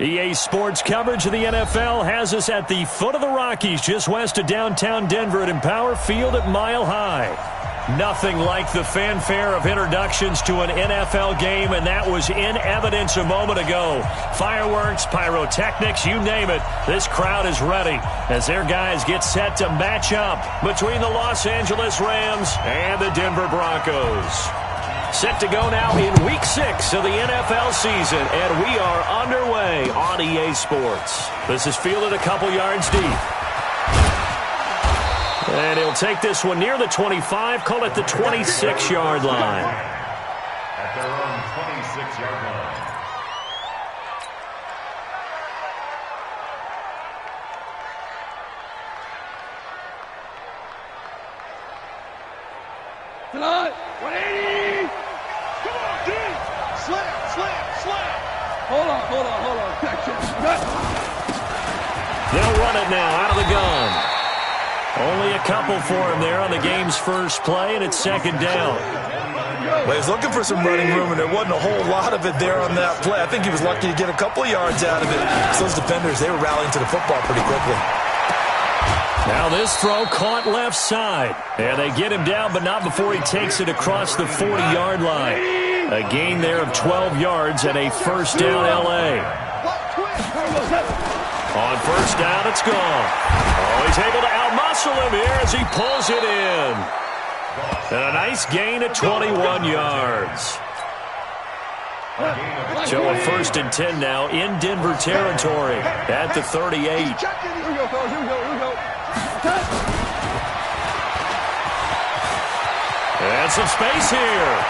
EA Sports coverage of the NFL has us at the foot of the Rockies, just west of downtown Denver at Empower Field at Mile High. Nothing like the fanfare of introductions to an NFL game, and that was in evidence a moment ago. Fireworks, pyrotechnics, you name it. This crowd is ready as their guys get set to match up between the Los Angeles Rams and the Denver Broncos. Set to go now in Week 6 of the NFL season, and we are underway on EA Sports. This is fielded a couple yards deep. And he'll take this one near the 25, call it the 26-yard line. At their own 26-yard line. Tonight, 180. Come on, dude. Slam. Hold on. They'll run it now out of the gun. Only a couple for him there on the game's first play, and it's second down. Well, he was looking for some running room, and there wasn't a whole lot of it there on that play. I think he was lucky to get a couple of yards out of it. So those defenders, they were rallying to the football pretty quickly. Now this throw caught left side. And they get him down, but not before he takes it across the 40-yard line. A gain there of 12 yards and a first down L.A. On first down, it's gone. Oh, he's able to outmuscle him here as he pulls it in. And a nice gain of 21 yards. So a 1st and 10 now in Denver territory at the 38. And some space here.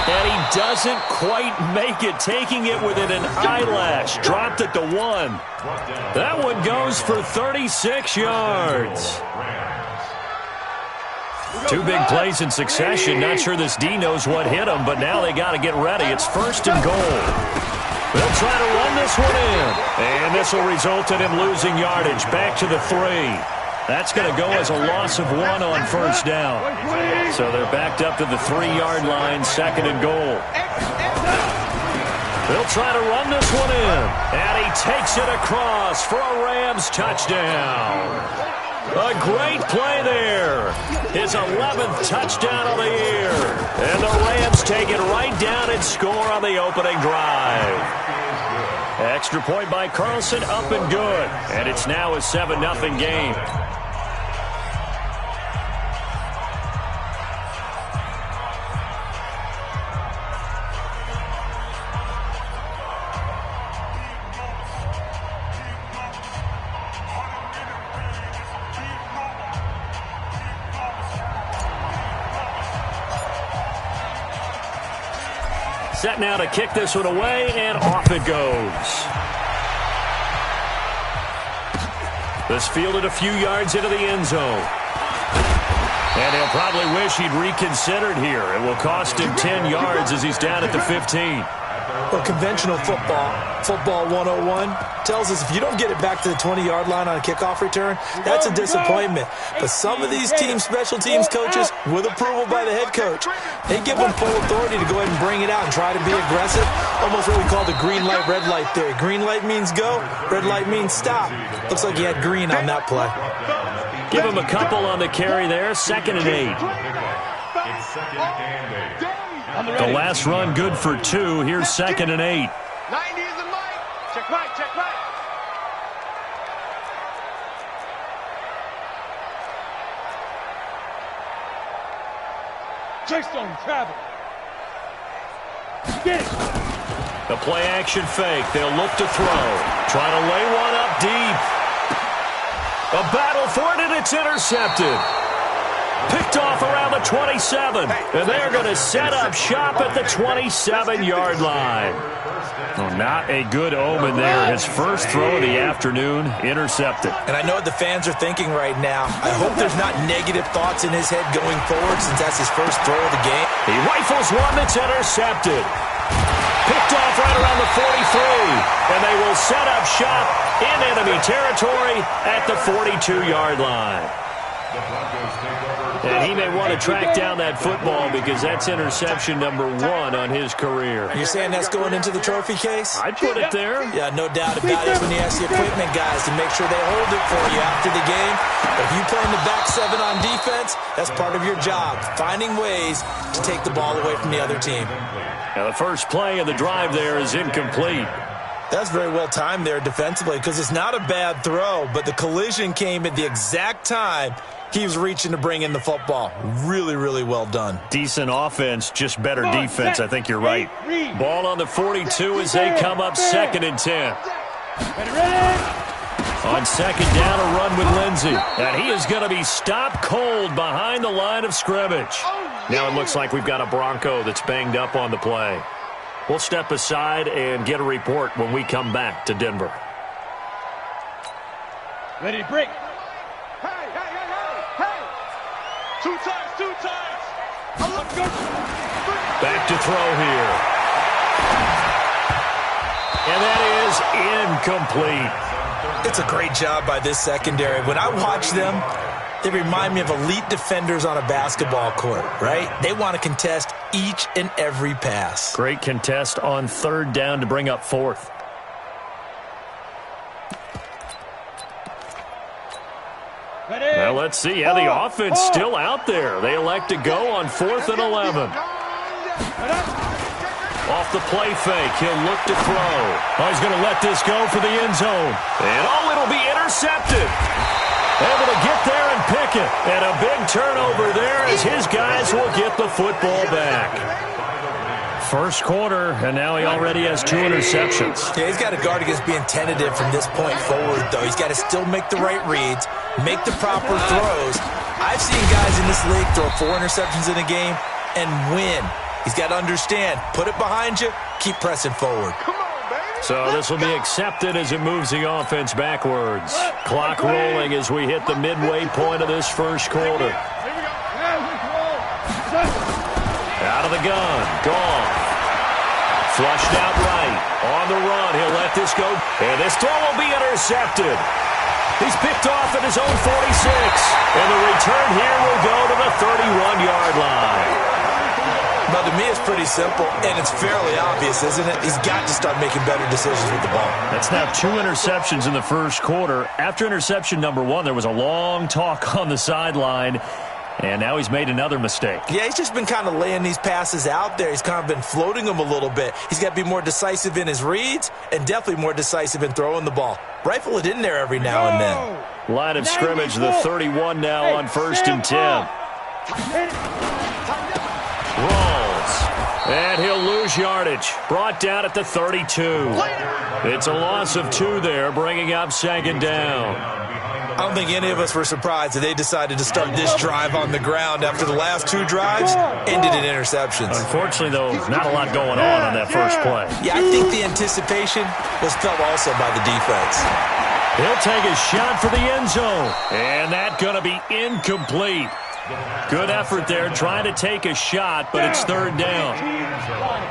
And he doesn't quite make it, taking it within an eyelash. Dropped at the 1. That one goes for 36 yards. Two big plays in succession. Not sure this D knows what hit him, but now they got to get ready. It's 1st and goal. They'll try to run this one in. And this will result in him losing yardage. Back to the 3. That's going to go as a loss of 1 on first down. So they're backed up to the 3-yard line, 2nd and goal. They'll try to run this one in. And he takes it across for a Rams touchdown. A great play there. His 11th touchdown of the year. And the Rams take it right down and score on the opening drive. Extra point by Carlson, up and good. And it's now a 7-0 game. Set now to kick this one away, and off it goes. This fielded a few yards into the end zone. And he'll probably wish he'd reconsidered here. It will cost him 10 yards as he's down at the 15. Well, conventional football 101, tells us if you don't get it back to the 20-yard line on a kickoff return, that's a disappointment. But some of these special teams coaches, with approval by the head coach, they give them full authority to go ahead and bring it out and try to be aggressive. Almost what we call the green light, red light theory. Green light means go, red light means stop. Looks like he had green on that play. Give him a couple on the carry there, 2nd and 8. It's 2nd and 8. The last run good for 2. Here's 2nd and 8. 90 is the mic. Check right. Chase on travel. Get it. The play action fake. They'll look to throw. Try to lay one up deep. A battle for it, and it's intercepted. Picked off around the 27. And they're going to set up shop at the 27-yard line. Oh, not a good omen there. His first throw of the afternoon, intercepted. And I know what the fans are thinking right now. I hope there's not negative thoughts in his head going forward since that's his first throw of the game. He rifles one that's intercepted. Picked off right around the 43. And they will set up shop in enemy territory at the 42-yard line. The Broncos take over And he may want to track down that football because that's interception number 1 on his career. You're saying that's going into the trophy case? I'd put it there. Yeah, no doubt about it when you ask the equipment guys to make sure they hold it for you after the game. But if you play in the back 7 on defense, that's part of your job, finding ways to take the ball away from the other team. Now the first play of the drive there is incomplete. That's very well timed there defensively because it's not a bad throw, but the collision came at the exact time he was reaching to bring in the football. Really, really well done. Decent offense, just better defense. I think you're right. Ball on the 42 as they come up 2nd and 10. On 2nd down, a run with Lindsey. And he is going to be stopped cold behind the line of scrimmage. Now it looks like we've got a Bronco that's banged up on the play. We'll step aside and get a report when we come back to Denver. Ready to break. Hey, hey, hey, hey, hey. 2 times, 2 times. Let's go. Back to throw here. And that is incomplete. It's a great job by this secondary. When I watch them, they remind me of elite defenders on a basketball court, right? They want to contest each and every pass. Great contest on 3rd down to bring up 4th. Well, let's see. Yeah, the offense still out there. They elect to go on 4th and 11. Off the play fake, he'll look to throw. Oh, he's going to let this go for the end zone. And it'll be intercepted. Able to get there and pick it. And a big turnover there as his guys will get the football back. First quarter, and now he already has 2 interceptions. Yeah, he's got to guard against being tentative from this point forward, though. He's got to still make the right reads, make the proper throws. I've seen guys in this league throw 4 interceptions in a game and win. He's got to understand, put it behind you, keep pressing forward. So this will be accepted as it moves the offense backwards. Clock rolling as we hit the midway point of this first quarter. Out of the gun, Goff. Flushed out right. On the run, he'll let this go. And this throw will be intercepted. He's picked off at his own 46. And the return here will go to the 31-yard line. But to me, it's pretty simple, and it's fairly obvious, isn't it? He's got to start making better decisions with the ball. That's now 2 interceptions in the first quarter. After interception number 1, there was a long talk on the sideline, and now he's made another mistake. Yeah, he's just been kind of laying these passes out there. He's kind of been floating them a little bit. He's got to be more decisive in his reads and definitely more decisive in throwing the ball. Rifle it in there every now and then. Line of scrimmage, the 31 now on 1st and 10. And he'll lose yardage. Brought down at the 32. It's a loss of 2 there, bringing up 2nd down. I don't think any of us were surprised that they decided to start this drive on the ground after the last 2 drives ended in interceptions. Unfortunately, though, not a lot going on that first play. Yeah, I think the anticipation was felt also by the defense. He'll take a shot for the end zone. And that's going to be incomplete. Good effort there, trying to take a shot, but it's 3rd down.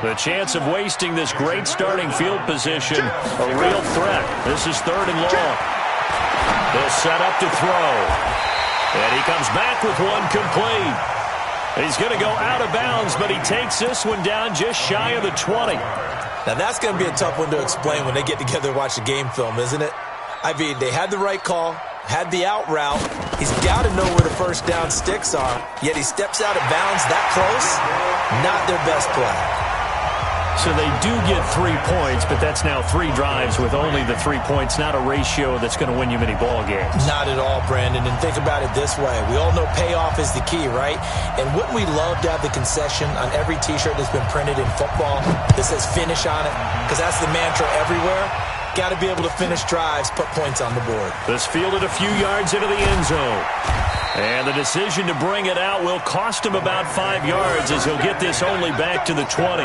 The chance of wasting this great starting field position, a real threat. This is 3rd and long. They'll set up to throw. And he comes back with one complete. He's going to go out of bounds, but he takes this one down just shy of the 20. Now, that's going to be a tough one to explain when they get together and watch the game film, isn't it? I mean, they had the right call, had the out route. He's got to know where the first down sticks are, yet he steps out of bounds that close. Not their best play. So they do get 3 points, but that's now 3 drives with only the 3 points, not a ratio that's going to win you many ball games. Not at all, Brandon, and think about it this way. We all know payoff is the key, right? And wouldn't we love to have the concession on every T-shirt that's been printed in football that says finish on it? Because that's the mantra everywhere. Got to be able to finish drives, put points on the board. This fielded a few yards into the end zone. And the decision to bring it out will cost him about 5 yards as he'll get this only back to the 20.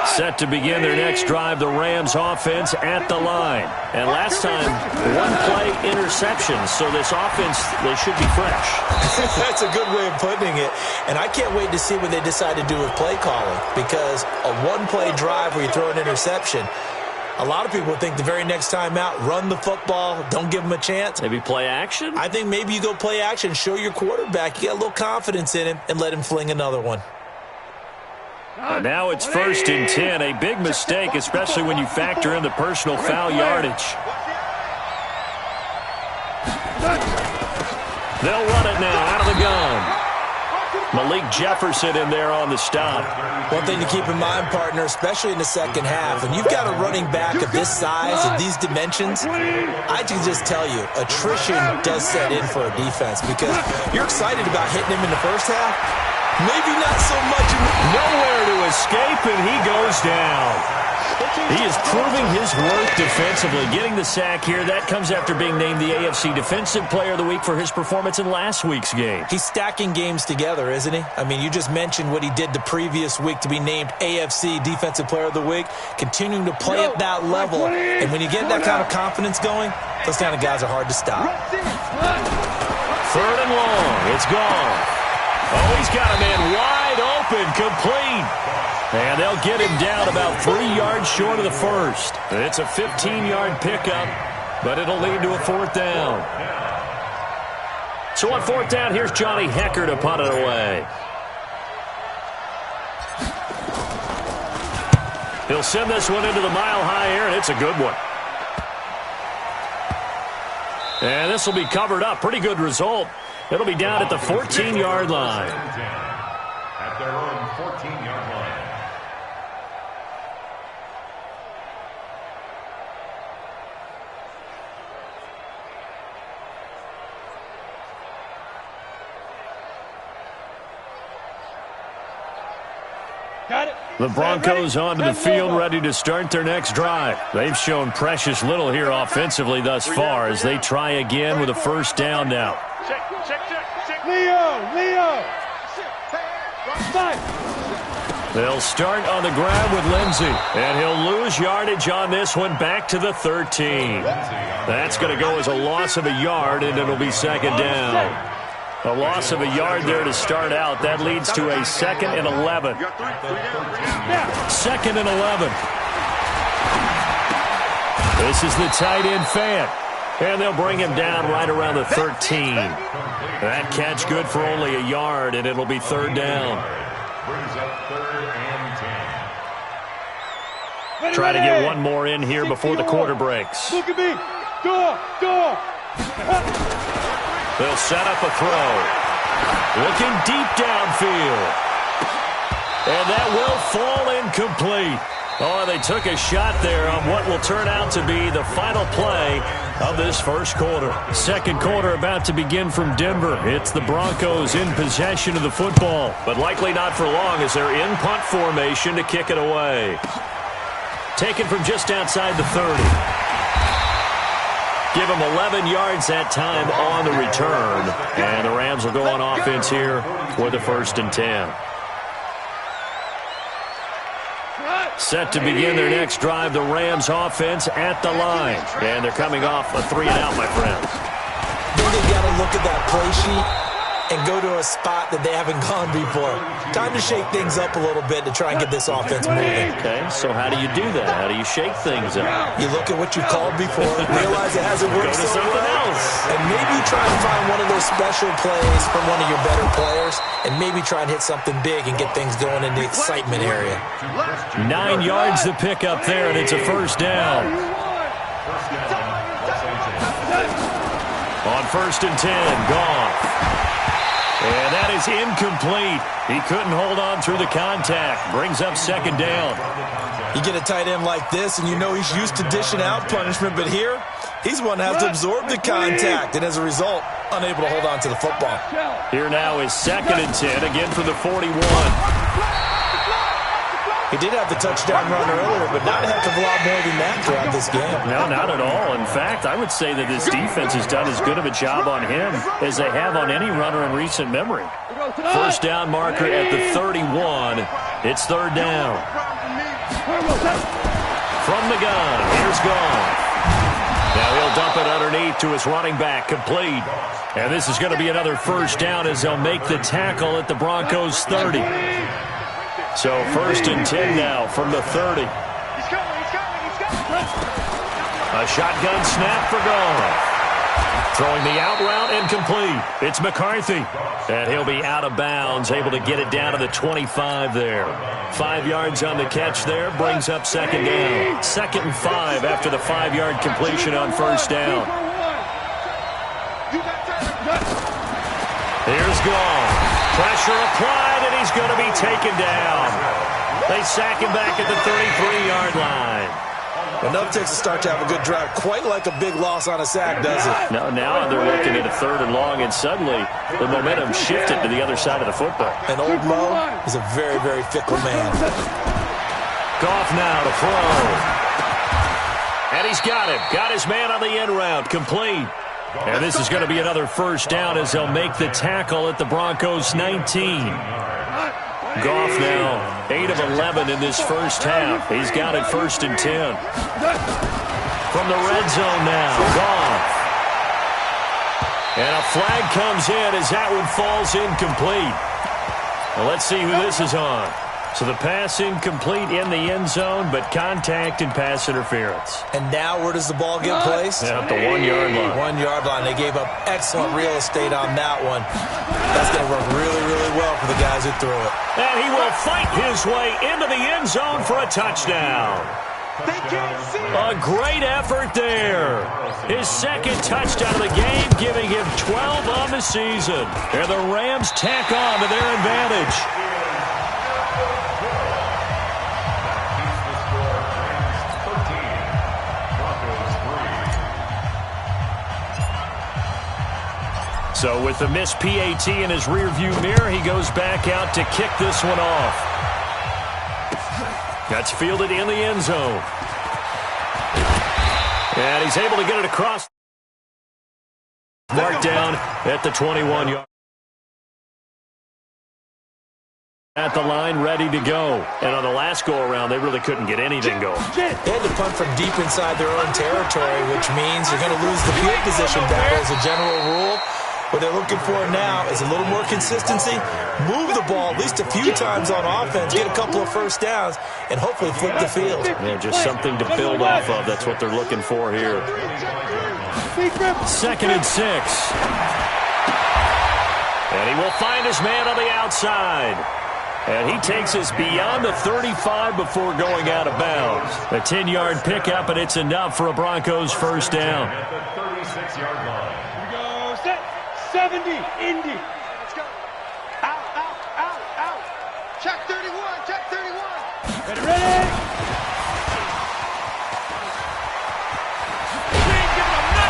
Set to begin their next drive, the Rams offense at the line. And last time, one-play interceptions, so this offense, they should be fresh. That's a good way of putting it. And I can't wait to see what they decide to do with play calling, because a one-play drive where you throw an interception, a lot of people think the very next time out, run the football, don't give them a chance. Maybe play action? I think maybe you go play action, show your quarterback you got a little confidence in him, and let him fling another one. Now it's 1st and 10, a big mistake, especially when you factor in the personal foul yardage. They'll run it now out of the gun. Malik Jefferson in there on the stop. One thing to keep in mind, partner, especially in the second half, when you've got a running back of this size and these dimensions, I can just tell you, attrition does set in for a defense, because you're excited about hitting him in the first half. Maybe not so much. Nowhere to escape, and he goes down. He is proving his worth defensively. Getting the sack here, that comes after being named the AFC Defensive Player of the Week for his performance in last week's game. He's stacking games together, isn't he? I mean, you just mentioned what he did the previous week to be named AFC Defensive Player of the Week, continuing to play at that level. And when you get that kind of confidence going, those kind of guys are hard to stop. 3rd and long. It's gone. Oh, he's got a man wide open, complete. And they'll get him down about 3 yards short of the first. It's a 15-yard pickup, but it'll lead to a 4th down. So on 4th down, here's Johnny Hecker to punt it away. He'll send this one into the mile-high air, and it's a good one. And this will be covered up. Pretty good result. It'll be down at the 14-yard line. At their own 14-yard line. The Broncos onto the field, ready to start their next drive. They've shown precious little here offensively thus far as they try again with a 1st down now. Leo! They'll start on the ground with Lindsey, and he'll lose yardage on this one back to the 13. That's going to go as a loss of a yard, and it'll be 2nd down. A loss of a yard there to start out. That leads to a 2nd and 11. 2nd and 11. This is the tight end Fant. And they'll bring him down right around the 13. That catch good for only a yard, and it'll be 3rd down. Brings up 3rd and 10. Try to get one more in here before the quarter breaks. Look at me. Door. They'll set up a throw. Looking deep downfield. And that will fall incomplete. Oh, they took a shot there on what will turn out to be the final play of this first quarter. Second quarter about to begin from Denver. It's the Broncos in possession of the football, but likely not for long as they're in punt formation to kick it away. Taken from just outside the 30. Give them 11 yards that time on the return. And the Rams will go on offense here with a 1st and 10. Set to begin their next drive, the Rams offense at the line. And they're coming off a 3-and-out, my friends. Then they've got to look at that play sheet and go to a spot that they haven't gone before. Time to shake things up a little bit to try and get this offense moving. Okay, so how do you do that? How do you shake things up? You look at what you've called before, realize it hasn't worked so well, and maybe try and find one of those special plays from one of your better players, and maybe try and hit something big and get things going in the excitement area. 9 yards to pick up there, and it's a 1st down. On 1st and 10, Goff. And that is incomplete. He couldn't hold on through the contact. Brings up 2nd down. You get a tight end like this, and you know he's used to dishing out punishment, but here, he's one that has to absorb the contact, and as a result, unable to hold on to the football. Here now is 2nd and 10, again for the 41. He did have the touchdown run earlier, but not a heck of a lot more than that throughout this game. No, not at all. In fact, I would say that this defense has done as good of a job on him as they have on any runner in recent memory. 1st down marker at the 31, It's third down. From the gun, here's Goff. Now he'll dump it underneath to his running back, complete. And this is going to be another first down as they'll make the tackle at the Broncos 30. So first and 10 now from the 30. A shotgun snap for Goff. Throwing the out route incomplete. It's McCarthy. And he'll be out of bounds, able to get it down to the 25 there. 5 yards on the catch there, brings up second down. 2nd and 5 after the 5-yard completion on first down. Here's Goff. Pressure applied, and he's going to be taken down. They sack him back at the 33-yard line. Enough takes to start to have a good drive. Quite like a big loss on a sack, does it? Now they're looking at a 3rd and long, and suddenly the momentum shifted to the other side of the football. And old Mo is a very, very fickle man. Goff now to throw. And he's got him. Got his man on the end route. Complete. And this is going to be another first down as they'll make the tackle at the Broncos 19. Goff now 8 of 11 in this first half. He's got it 1st and 10. From the red zone now, Goff. And a flag comes in as that one falls incomplete. Well, let's see who this is on. So the pass incomplete in the end zone, but contact and pass interference. And now where does the ball get placed? Yeah, at the 1-yard line. 1-yard line. They gave up excellent real estate on that one. That's going to work really, really well for the guys who threw it. And he will fight his way into the end zone for a touchdown. A great effort there. His 2nd touchdown of the game, giving him 12 on the season. And the Rams tack on to their advantage. So with the missed PAT in his rearview mirror, he goes back out to kick this one off. That's fielded in the end zone. And he's able to get it across. Marked down at the 21-yard. At the line, ready to go. And on the last go-around, they really couldn't get anything going. They had to punt from deep inside their own territory, which means you're going to lose the field position battle as a general rule. What they're looking for now is a little more consistency, move the ball at least a few times on offense, get a couple of first downs, and hopefully flip the field. Yeah, just something to build off of. That's what they're looking for here. 2nd and 6. And he will find his man on the outside. And he takes us beyond the 35 before going out of bounds. A 10-yard pickup, and it's enough for a Broncos first down. At the 36-yard line. 70, Indy. Let's go. Out. Check 31. Ready.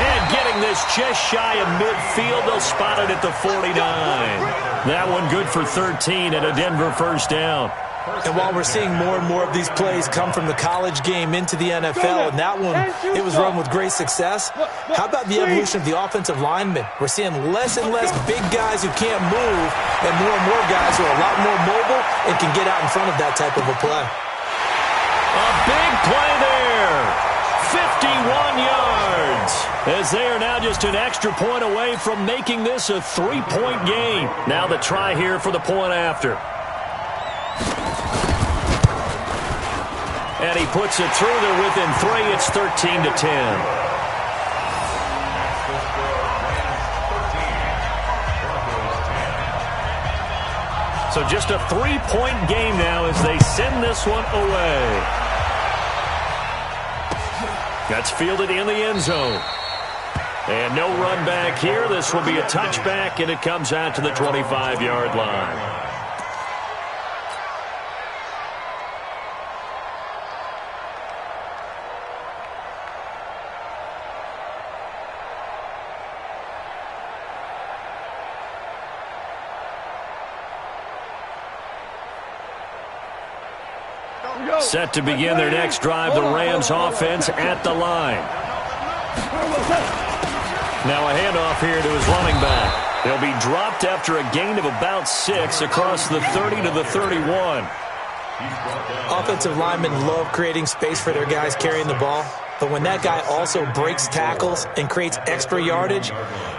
And getting this just shy of midfield, they'll spot it at the 49. That one good for 13 and a Denver first down. And while we're seeing more and more of these plays come from the college game into the NFL, and that one, it was run with great success, how about the evolution of the offensive linemen? We're seeing less and less big guys who can't move and more guys who are a lot more mobile and can get out in front of that type of a play. A big play there. 51 yards. As they are now just an extra point away from making this a 3-point game. Now the try here for the point after. And he puts it through. They're within 3. It's 13-10. So just a 3-point game now as they send this one away. That's fielded in the end zone. And no run back here. This will be a touchback, and it comes out to the 25-yard line. Set to begin their next drive, the Rams offense at the line. Now a handoff here to his running back. They'll be dropped after a gain of about 6 across the 30 to the 31. Offensive linemen love creating space for their guys carrying the ball, but when that guy also breaks tackles and creates extra yardage,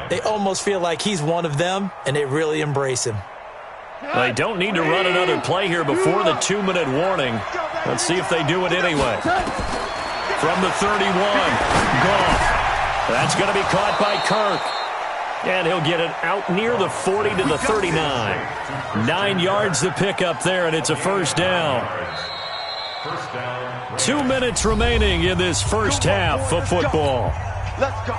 they almost feel like he's one of them, and they really embrace him. They don't need to run another play here before the 2-minute warning. Let's see if they do it anyway. From the 31, Goff. That's going to be caught by Kirk. And he'll get it out near the 40 to the 39. 9 yards to pick up there, and it's a first down. 2 minutes remaining in this first half of football. Let's go.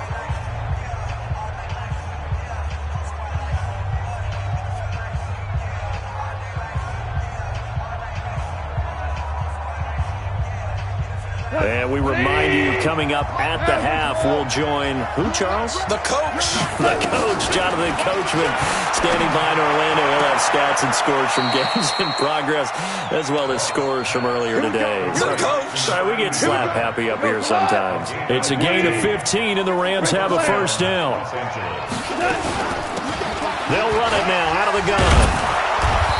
And we remind you, coming up at the half, we'll join who, Charles? The coach. The coach, Jonathan Coachman, standing by in Orlando. He'll have stats and scores from games in progress, as well as scores from earlier today. The coach. Sorry, we get slap happy up here sometimes. It's a gain of 15, and the Rams have a first down. They'll run it now out of the gun.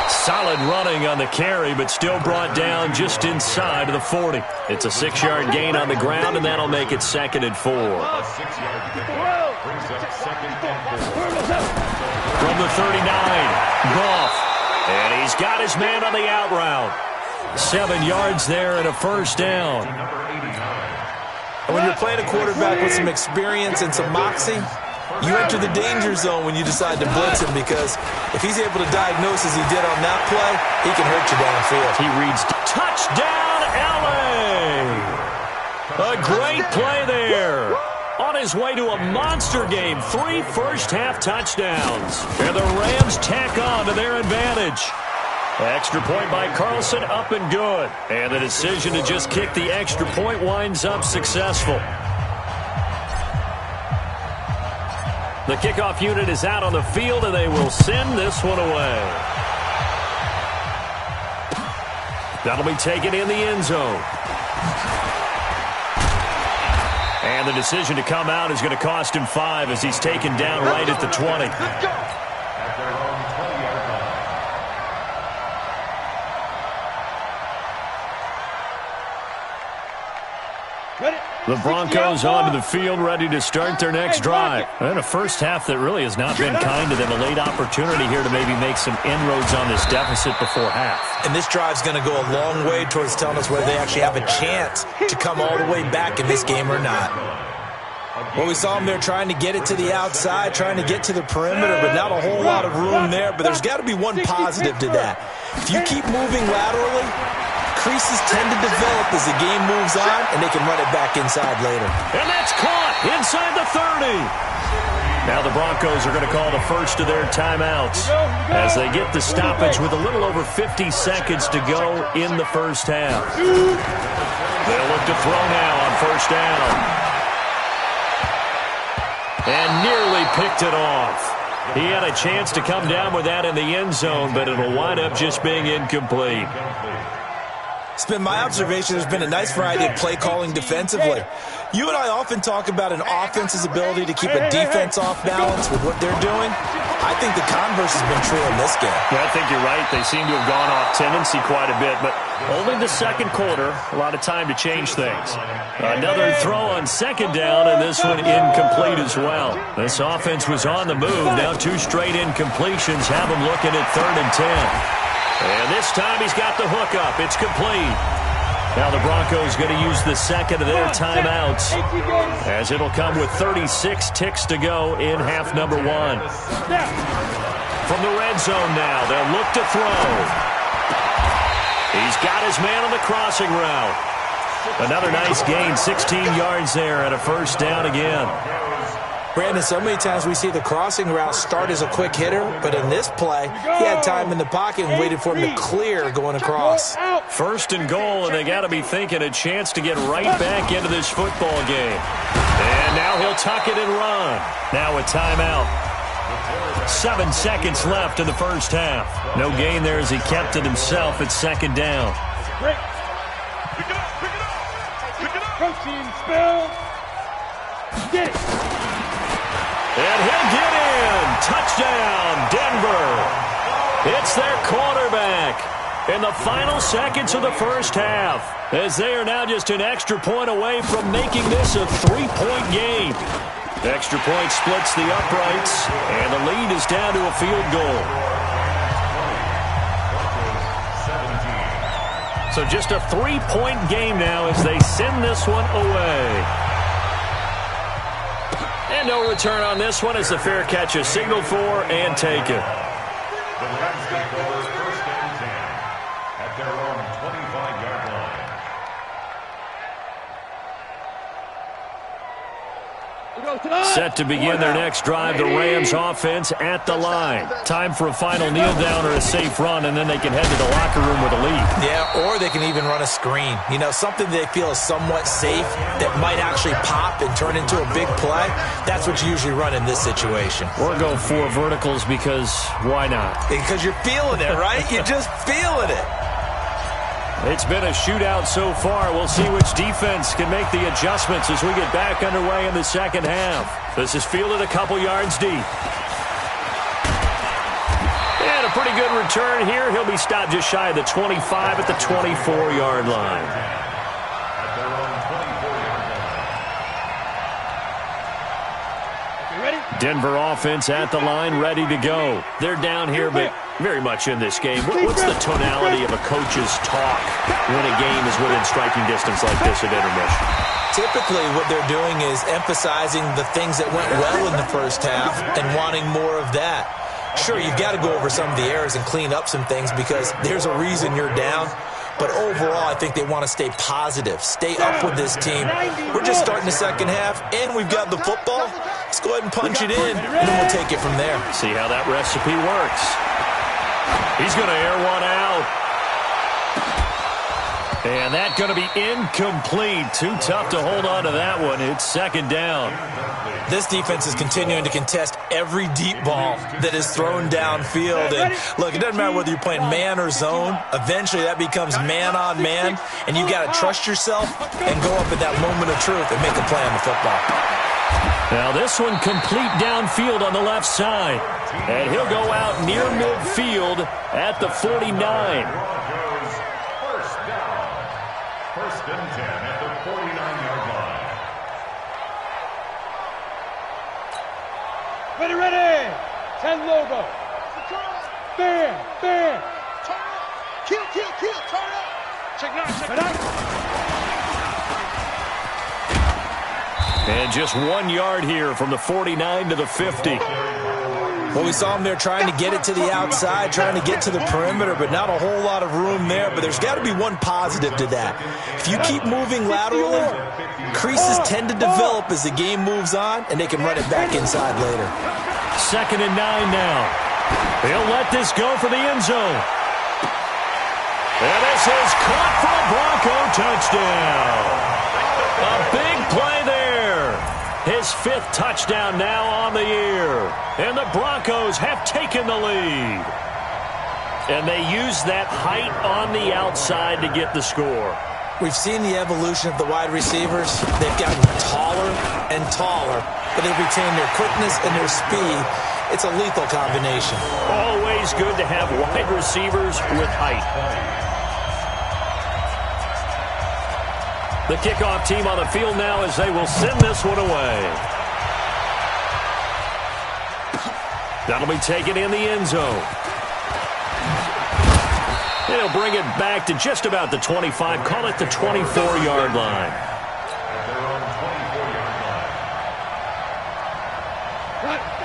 Solid running on the carry, but still brought down just inside of the 40. It's a 6-yard gain on the ground, and that'll make it 2nd and 4. From the 39, Goff. And he's got his man on the out route. 7 yards there and a first down. And when you're playing a quarterback with some experience and some moxie, you enter the danger zone when you decide to blitz him, because if he's able to diagnose as he did on that play, he can hurt you downfield. He reads touchdown, L.A. A great play there. On his way to a monster game, 3 first-half touchdowns. And the Rams tack on to their advantage. Extra point by Carlson, up and good. And the decision to just kick the extra point winds up successful. The kickoff unit is out on the field, and they will send this one away. That'll be taken in the end zone. And the decision to come out is going to cost him 5 as he's taken down right at the 20. The Broncos onto the field, ready to start their next drive. And a first half that really has not been kind to them. A late opportunity here to maybe make some inroads on this deficit before half. And this drive's going to go a long way towards telling us whether they actually have a chance to come all the way back in this game or not. Well, we saw them there trying to get it to the outside, trying to get to the perimeter, but not a whole lot of room there. But there's got to be one positive to that. If you keep moving laterally, creases tend to develop as the game moves on, and they can run it back inside later. And that's caught inside the 30. Now the Broncos are going to call the first of their timeouts as they get the stoppage with a little over 50 seconds to go in the first half. They'll look to throw now on first down. And nearly picked it off. He had a chance to come down with that in the end zone, but it'll wind up just being incomplete. It's been my observation there's been a nice variety of play calling defensively. You and I often talk about an offense's ability to keep a defense off balance with what they're doing. I think the converse has been true in this game. Yeah, I think you're right. They seem to have gone off tendency quite a bit, but only the second quarter, a lot of time to change things. Another throw on second down, and this one incomplete as well. This offense was on the move. Now 2 straight incompletions have them looking at 3rd and 10. And this time he's got the hook up. It's complete. Now the Broncos going to use the second of their timeouts, as it'll come with 36 ticks to go in half number 1. From the red zone now, they'll look to throw. He's got his man on the crossing route. Another nice gain, 16 yards there, and a first down again. Brandon, so many times we see the crossing route start as a quick hitter, but in this play, he had time in the pocket and waited for him to clear going across. First and goal, and they got to be thinking a chance to get right back into this football game. And now he'll tuck it and run. Now a timeout. 7 seconds left in the first half. No gain there as he kept it himself at second down. Pick it up. Protein spill. Get it. And he'll get in. Touchdown, Denver. It's their quarterback. in the final seconds of the first half, as they are now just an extra point away from making this a 3-point game. Extra point splits the uprights, and the lead is down to a field goal. So just a 3-point game now as they send this one away. And no return on this one as the fair catch is signaled for and taken. The Rams take over first and 10 at their own 25-yard line. Set to begin their next drive, the Rams offense at the line. Time for a final kneel down or a safe run, and then they can head to the locker room with a lead. Yeah, or they can even run a screen. You know, something they feel is somewhat safe that might actually pop and turn into a big play. That's what you usually run in this situation. Or go 4 verticals because why not? Because you're feeling it, right? You're just feeling it. It's been a shootout so far. We'll see which defense can make the adjustments as we get back underway in the second half. This is fielded a couple yards deep. And a pretty good return here. He'll be stopped just shy of the 25 at the 24-yard line. At their own 24-yard line. Denver offense at the line, ready to go. They're down here, but very much in this game. What's the tonality of a coach's talk when a game is within striking distance like this at intermission? Typically, what they're doing is emphasizing the things that went well in the first half and wanting more of that. Sure, you've got to go over some of the errors and clean up some things because there's a reason you're down. But overall, I think they want to stay positive, stay up with this team. We're just starting the second half, and we've got the football. Let's go ahead and punch it in, and then we'll take it from there. See how that recipe works. He's going to air one out. And that's going to be incomplete. Too tough to hold on to that one. It's second down. This defense is continuing to contest every deep ball that is thrown downfield. And look, it doesn't matter whether you're playing man or zone. Eventually, that becomes man on man. And you got to trust yourself and go up at that moment of truth and make a play on the football. Now this one complete downfield on the left side. And he'll go out near midfield at the 49. First down. First and 10 at the 49-yard line. Ready. 10 logo. Bam. Turn up. Kill. Turn up. Check out. And just 1 yard here from the 49 to the 50. Well, we saw him there trying to get it to the outside, trying to get to the perimeter, but not a whole lot of room there. But there's got to be one positive to that. If you keep moving laterally, creases tend to develop as the game moves on, and they can run it back inside later. 2nd and 9 now. He'll let this go for the end zone. And this is caught for a Bronco touchdown. A big play there. His 5th touchdown now on the year. And the Broncos have taken the lead. And they use that height on the outside to get the score. We've seen the evolution of the wide receivers. They've gotten taller and taller, but they've retained their quickness and their speed. It's a lethal combination. Always good to have wide receivers with height. The kickoff team on the field now as they will send this one away. That'll be taken in the end zone. He'll bring it back to just about the 25. Call it the 24-yard line.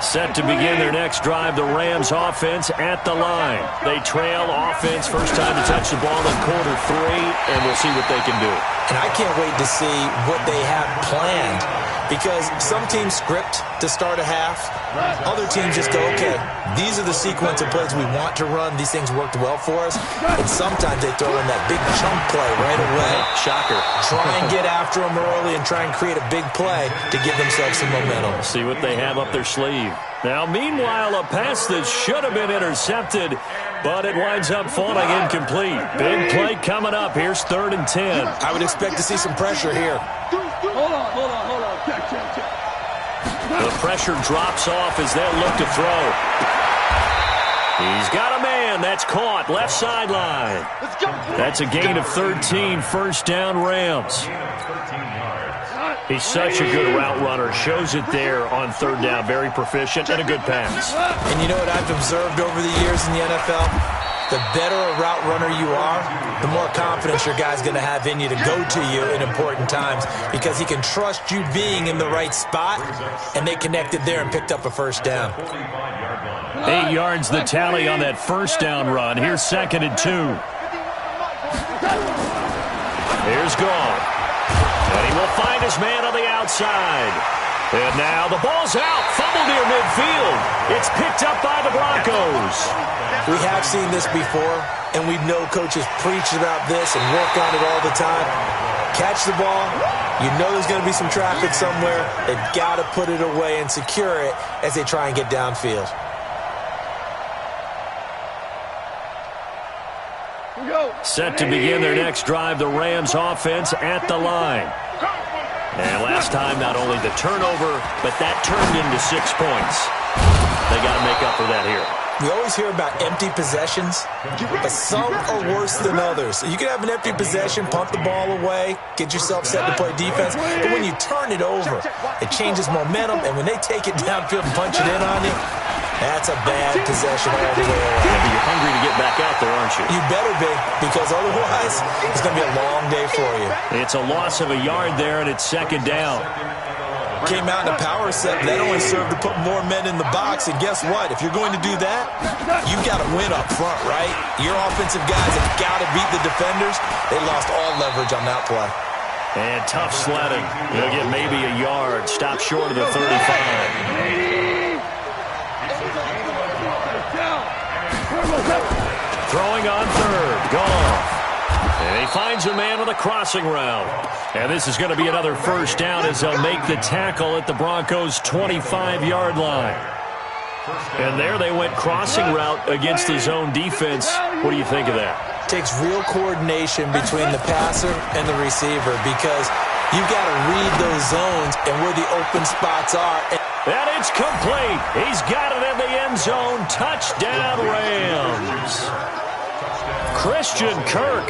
Set to begin their next drive, the Rams offense at the line. They trail offense, first time to touch the ball in quarter 3, and we'll see what they can do. And I can't wait to see what they have planned, because some teams script to start a half. Other teams just go, okay, these are the sequence of plays we want to run. These things worked well for us. And sometimes they throw in that big chunk play right away. Shocker. Try and get after them early and try and create a big play to give themselves some momentum. See what they have up their sleeve. Now, meanwhile, a pass that should have been intercepted, but it winds up falling incomplete. Big play coming up. Here's 3rd and 10. I would expect to see some pressure here. Hold on. Check. The pressure drops off as they look to throw. He's got a man. That's caught. Left sideline. That's a gain of 13. First down, Rams. He's such a good route runner. Shows it there on third down. Very proficient and a good pass. And you know what I've observed over the years in the NFL? The better a route runner you are, the more confidence your guy's going to have in you to go to you in important times because he can trust you being in the right spot, and they connected there and picked up a first down. 8 yards the tally on that first down run. Here's 2nd and 2. Here's Gone. And he will find his man on the outside. And now the ball's out. Fumble near midfield. It's picked up by the Broncos. We have seen this before, and we know coaches preach about this and work on it all the time. Catch the ball. You know there's going to be some traffic somewhere. They've got to put it away and secure it as they try and get downfield. Set to begin their next drive, the Rams offense at the line. And last time, not only the turnover, but that turned into 6 points. They got to make up for that here. We always hear about empty possessions, but some are worse than others. You can have an empty possession, punt the ball away, get yourself set to play defense, but when you turn it over, it changes momentum, and when they take it downfield and punch it in on you, that's a bad possession all the way around. Yeah, but you're hungry to get back out there, aren't you? You better be, because otherwise, it's going to be a long day for you. It's a loss of a yard there, and it's 2nd down. Came out in a power set, that only served to put more men in the box, and guess what? If you're going to do that, you've got to win up front, right? Your offensive guys have got to beat the defenders. They lost all leverage on that play. And tough sledding. They'll get maybe a yard. Stop short of the 35. Throwing on third. Goff. And he finds a man on the crossing route. And this is going to be another first down as they'll make the tackle at the Broncos' 25-yard line. And there they went crossing route against the zone defense. What do you think of that? Takes real coordination between the passer and the receiver because you've got to read those zones and where the open spots are. And it's complete. He's got it in the end zone. Touchdown, Rams. Christian Kirk,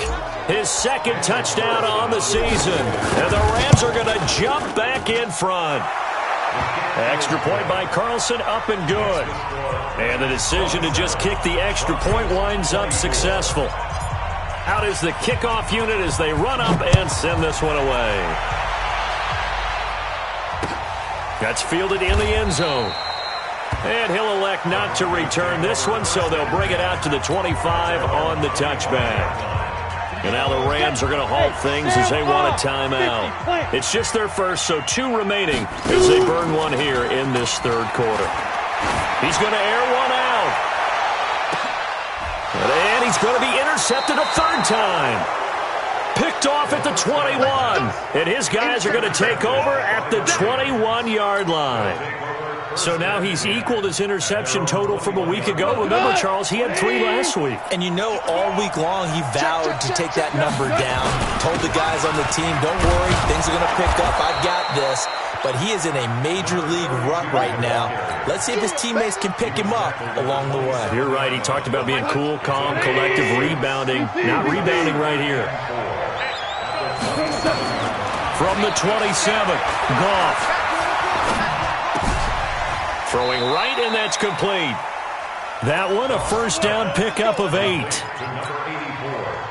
his 2nd touchdown on the season. And the Rams are going to jump back in front. Extra point by Carlson, up and good. And the decision to just kick the extra point winds up successful. Out is the kickoff unit as they run up and send this one away. That's fielded in the end zone. And he'll elect not to return this one, so they'll bring it out to the 25 on the touchback. And now the Rams are going to halt things as they want a timeout. It's just their first, so 2 remaining as they burn one here in this third quarter. He's going to air one out. And he's going to be intercepted a 3rd time. Picked off at the 21. And his guys are going to take over at the 21-yard line. So now he's equaled his interception total from a week ago. Remember, Charles, he had 3 last week. And you know, all week long he vowed to take that number down. Told the guys on the team, don't worry, things are going to pick up. I've got this. But he is in a major league rut right now. Let's see if his teammates can pick him up along the way. You're right. He talked about being cool, calm, collective, rebounding. Not rebounding right here. From the 27, Goff. Throwing right, and that's complete. That one, a first down pickup of 8.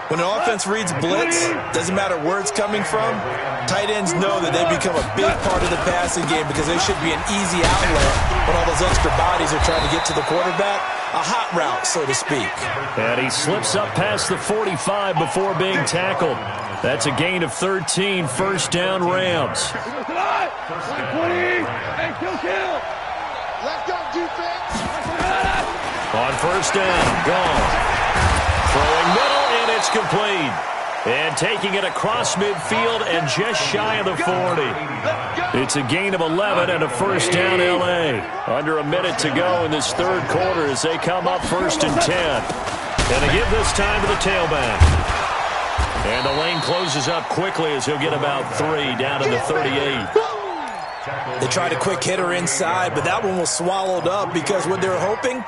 When an offense reads blitz, doesn't matter where it's coming from, tight ends know that they become a big part of the passing game because they should be an easy outlet when all those extra bodies are trying to get to the quarterback. A hot route, so to speak. And he slips up past the 45 before being tackled. That's a gain of 13, first down Rams. Let's go, defense. On first down, gone. Throwing middle, and it's complete. And taking it across midfield and just shy of the 40. It's a gain of 11 and a first down L.A. Under a minute to go in this third quarter as they come up 1st and 10. And they give this time to the tailback. And the lane closes up quickly as he'll get about 3 down to the 38. They tried a quick hitter inside, but that one was swallowed up because what they're hoping,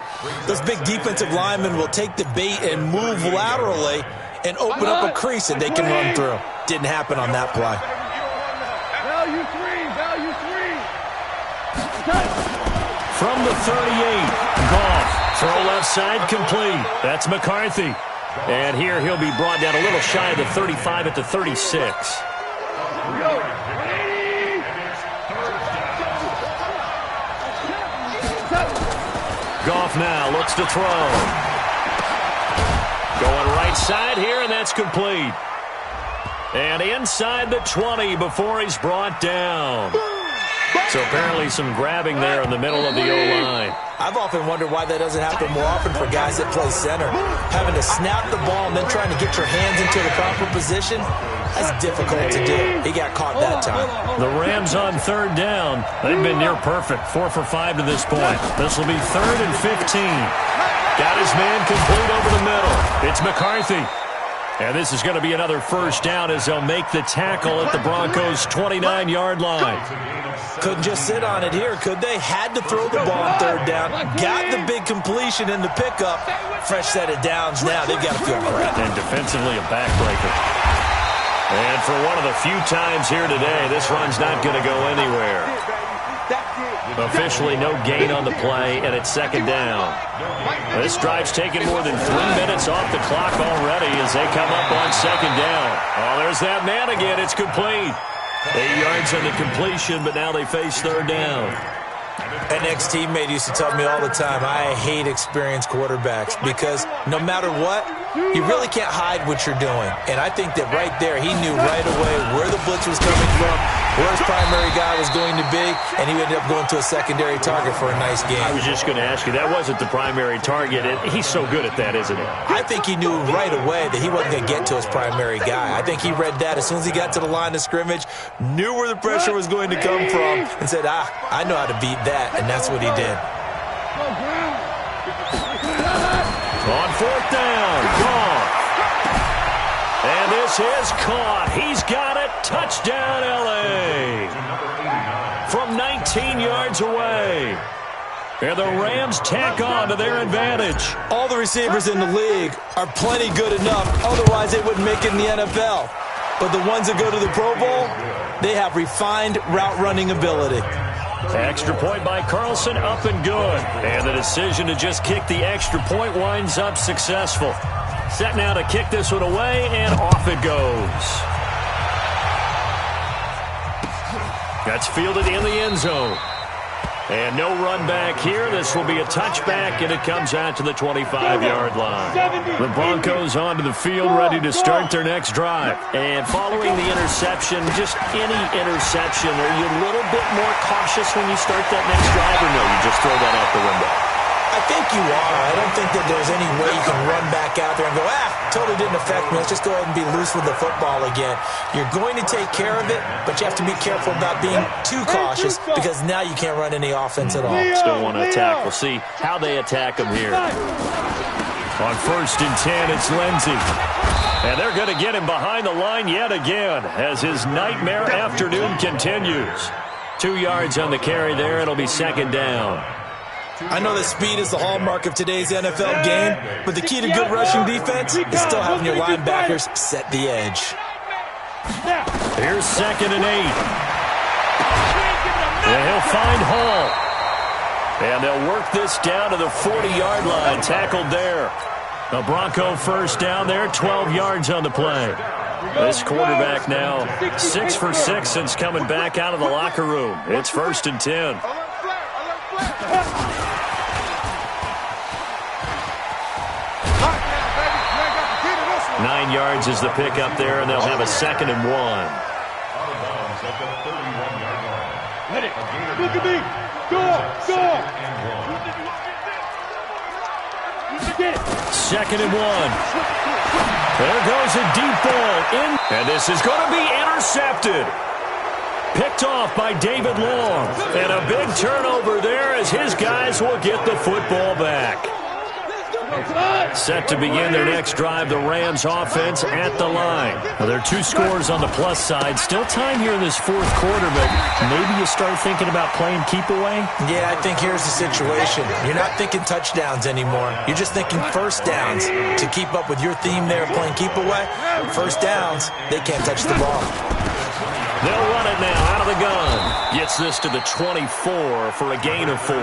those big defensive linemen will take the bait and move laterally and open up a crease that they can run through. Didn't happen on that play. Value three. From the 38, Goff. Throw left side complete. That's McCarthy. And here he'll be brought down a little shy of the 35 at the 36. Goff now looks to throw. Going right side here, and that's complete. And inside the 20 before he's brought down. So apparently some grabbing there in the middle of the O-line. I've often wondered why that doesn't happen more often for guys that play center. Having to snap the ball and then trying to get your hands into the proper position, that's difficult to do. He got caught that time. The Rams on third down. They've been near perfect, 4 for 5 to this point. This will be 3rd and 15. Got his man complete over the middle. It's McCarthy. And this is going to be another first down as they'll make the tackle at the Broncos' 29-yard line. Couldn't just sit on it here, could they? Had to throw the ball on third down. Got the big completion in the pickup. Fresh set of downs now. They've got to feel great. And defensively a backbreaker. And for one of the few times here today, this run's not going to go anywhere. Officially no gain on the play, and it's second down. This drive's taken more than 3 minutes off the clock already as they come up on second down. Oh, there's that man again. It's complete. 8 yards on the completion, but now they face third down. An ex-teammate used to tell me all the time, I hate experienced quarterbacks because no matter what, you really can't hide what you're doing. And I think that right there, he knew right away where the blitz was coming from, where his primary guy was going to be, and he ended up going to a secondary target for a nice game. I was just going to ask you, that wasn't the primary target. He's so good at that, isn't he? I think he knew right away that he wasn't going to get to his primary guy. I think he read that as soon as he got to the line of scrimmage, knew where the pressure was going to come from, and said, I know how to beat that, and that's what he did. On fourth down, Goff. And this is caught. He's got it. Touchdown, L.A. From 19 yards away. And the Rams tack on to their advantage. All the receivers in the league are plenty good enough. Otherwise, they wouldn't make it in the NFL. But the ones that go to the Pro Bowl, they have refined route running ability. Extra point by Carlson, up and good. And the decision to just kick the extra point winds up successful. Set now to kick this one away, and off it goes. That's fielded in the end zone. And no run back here. This will be a touchback, and it comes out to the 25-yard line. The Broncos onto the field, ready to start their next drive. And following the interception, just any interception, are you a little bit more cautious when you start that next drive, or no, you just throw that out the window? I think you are. I don't think that there's any way you can run back out there and go, totally didn't affect me. Let's just go ahead and be loose with the football again. You're going to take care of it, but you have to be careful about being too cautious because now you can't run any offense at all. Still want to attack. We'll see how they attack them here. On 1st and 10, it's Lindsey. And they're going to get him behind the line yet again as his nightmare afternoon continues. 2 yards on the carry there. It'll be second down. I know that speed is the hallmark of today's NFL game, but the key to good rushing defense is still having your linebackers set the edge. Here's 2nd and 8. And he'll find Hall. And they'll work this down to the 40-yard line, tackled there. The Bronco first down there, 12 yards on the play. This quarterback now 6 for 6 since coming back out of the locker room. It's 1st and 10. 9 yards is the pickup there, and they'll have a 2nd and 1. Out of bounds at the 31-yard line. Let it. Look at me. Go. 2nd and 1. There goes a deep ball in, and this is going to be intercepted. Picked off by David Long. And a big turnover there as his guys will get the football back. Set to begin their next drive, the Rams offense at the line. Now, there are 2 scores on the plus side. Still time here in this fourth quarter, but maybe you start thinking about playing keep away? Yeah, I think here's the situation. You're not thinking touchdowns anymore. You're just thinking first downs. To keep up with your theme there, playing keep away, first downs, they can't touch the ball. They'll run it now out of the gun. Gets this to the 24 for a gain of 4.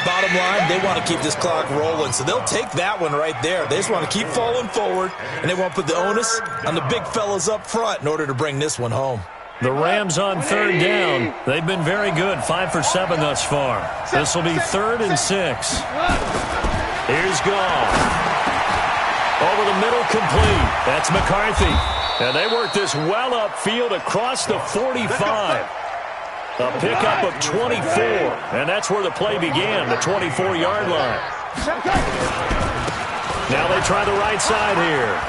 Bottom line, they want to keep this clock rolling, so they'll take that one right there. They just want to keep falling forward, and they want to put the onus on the big fellas up front in order to bring this one home. The Rams on third down. They've been very good, 5 for 7 thus far. This will be 3rd and 6. Here's Goff. Over the middle, complete. That's McCarthy. And they work this well upfield across the 45. A pickup of 24, and that's where the play began, the 24-yard line. Now they try the right side here.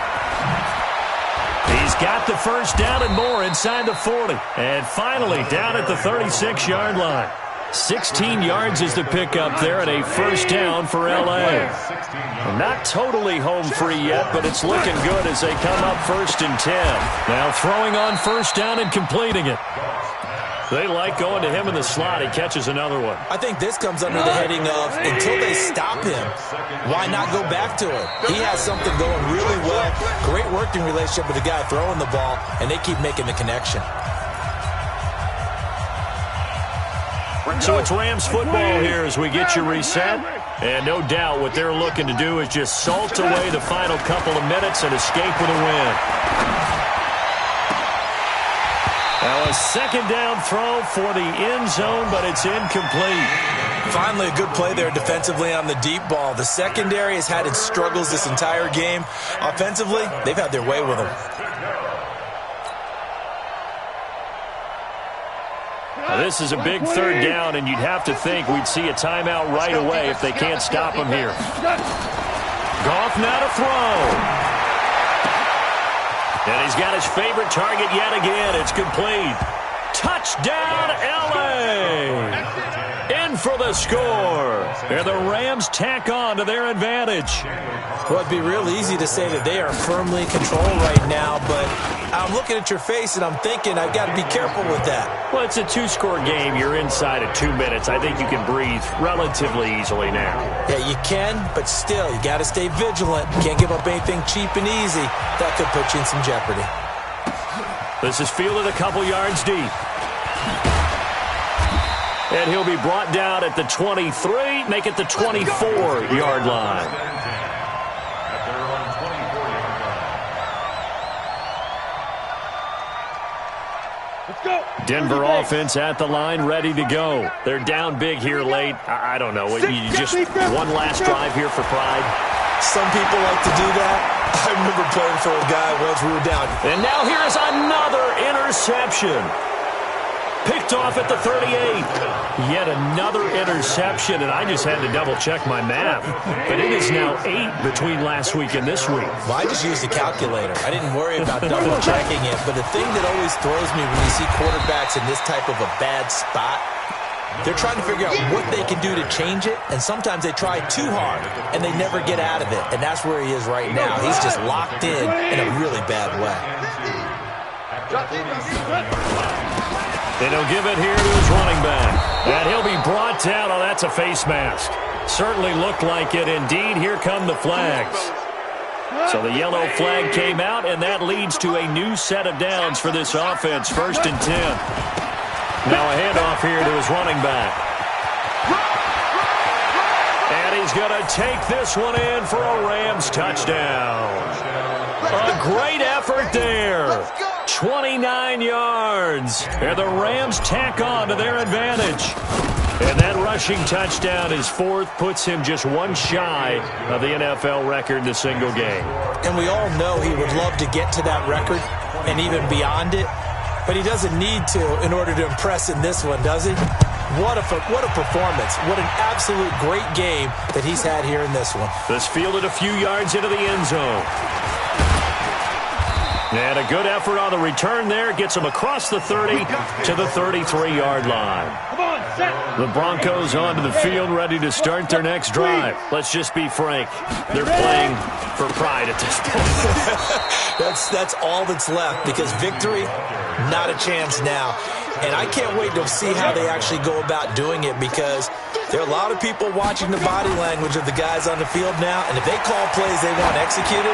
He's got the first down and more inside the 40. And finally down at the 36-yard line. 16 yards is the pickup there and a first down for L.A. Not totally home free yet, but it's looking good as they come up 1st and 10. Now throwing on first down and completing it. They like going to him in the slot. He catches another one. I think this comes under the heading of until they stop him, why not go back to him? He has something going really well. Great working relationship with the guy throwing the ball, and they keep making the connection. So it's Rams football here as we get you reset. And no doubt what they're looking to do is just salt away the final couple of minutes and escape with a win. Now a second down throw for the end zone, but it's incomplete. Finally a good play there defensively on the deep ball. The secondary has had its struggles this entire game. Offensively, they've had their way with them. Now this is a big third down, and you'd have to think we'd see a timeout right away if they can't stop him here. Goff now to throw. And he's got his favorite target yet again. It's complete. Touchdown, L.A. In for the score. And the Rams tack on to their advantage. Well, it'd be real easy to say that they are firmly in control right now, but I'm looking at your face and I'm thinking I've got to be careful with that. Well, it's a 2-score game. You're inside of 2 minutes. I think you can breathe relatively easily now. Yeah, you can, but still, you got to stay vigilant. You can't give up anything cheap and easy. That could put you in some jeopardy. This is fielded a couple yards deep. And he'll be brought down at the 23, make it the 24-yard line. Denver offense at the line, ready to go. They're down big here late. I don't know. You just one last drive here for pride. Some people like to do that. I remember playing for a guy once we were down. And now here is another interception. Picked off at the 38. Yet another interception, and I just had to double-check my math. But it is now 8 between last week and this week. Well, I just used a calculator. I didn't worry about double-checking it. But the thing that always throws me when you see quarterbacks in this type of a bad spot, they're trying to figure out what they can do to change it, and sometimes they try too hard, and they never get out of it. And that's where he is right now. He's just locked in a really bad way. And he'll give it here to his running back. And he'll be brought down. Oh, that's a face mask. Certainly looked like it. Indeed, here come the flags. So the yellow flag came out, and that leads to a new set of downs for this offense. 1st and 10. Now a handoff here to his running back. And he's going to take this one in for a Rams touchdown. A great effort there. 29 yards. And the Rams tack on to their advantage. And that rushing touchdown is 4th, puts him just one shy of the NFL record in a single game. And we all know he would love to get to that record and even beyond it. But he doesn't need to in order to impress in this one, does he? What a performance. What an absolute great game that he's had here in this one. This fielded a few yards into the end zone. And a good effort on the return there. Gets them across the 30 to the 33-yard line. The Broncos onto the field, ready to start their next drive. Let's just be frank. They're playing for pride at this point. That's all that's left, because victory, not a chance now. And I can't wait to see how they actually go about doing it, because there are a lot of people watching the body language of the guys on the field now, and if they call plays they want executed,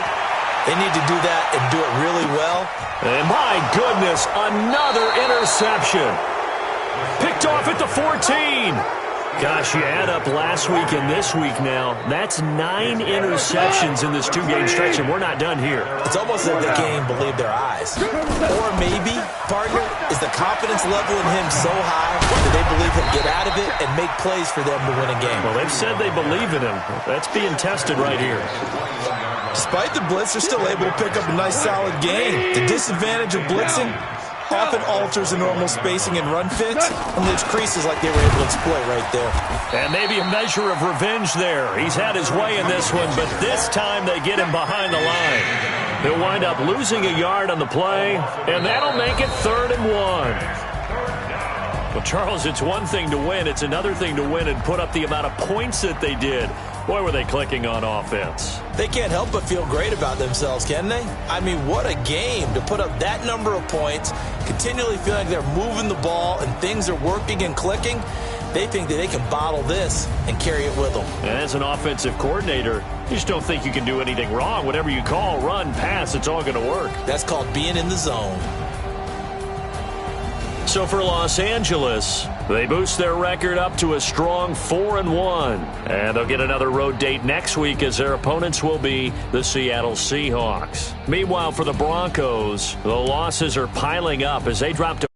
they need to do that and do it really well. And my goodness, another interception. Picked off at the 14. Gosh, you add up last week and this week now, that's 9 interceptions in this 2-game stretch, and we're not done here. It's almost like they can't even believe their eyes. Or maybe, partner, is the confidence level in him so high that they believe he'll get out of it and make plays for them to win a game. Well, they've said they believe in him. That's being tested right here. Despite the blitz, they're still able to pick up a nice, solid gain. The disadvantage of blitzing often alters the normal spacing and run fits and leaves creases like they were able to exploit right there. And maybe a measure of revenge there. He's had his way in this one, but this time they get him behind the line. He'll wind up losing a yard on the play, and that'll make it 3rd and 1. Well, Charles, it's one thing to win. It's another thing to win and put up the amount of points that they did. Boy, were they clicking on offense. They can't help but feel great about themselves, can they? I mean, what a game to put up that number of points, continually feeling like they're moving the ball and things are working and clicking. They think that they can bottle this and carry it with them. And as an offensive coordinator, you just don't think you can do anything wrong. Whatever you call, run, pass, it's all going to work. That's called being in the zone. So for Los Angeles, they boost their record up to a strong 4-1. And they'll get another road date next week, as their opponents will be the Seattle Seahawks. Meanwhile, for the Broncos, the losses are piling up as they drop to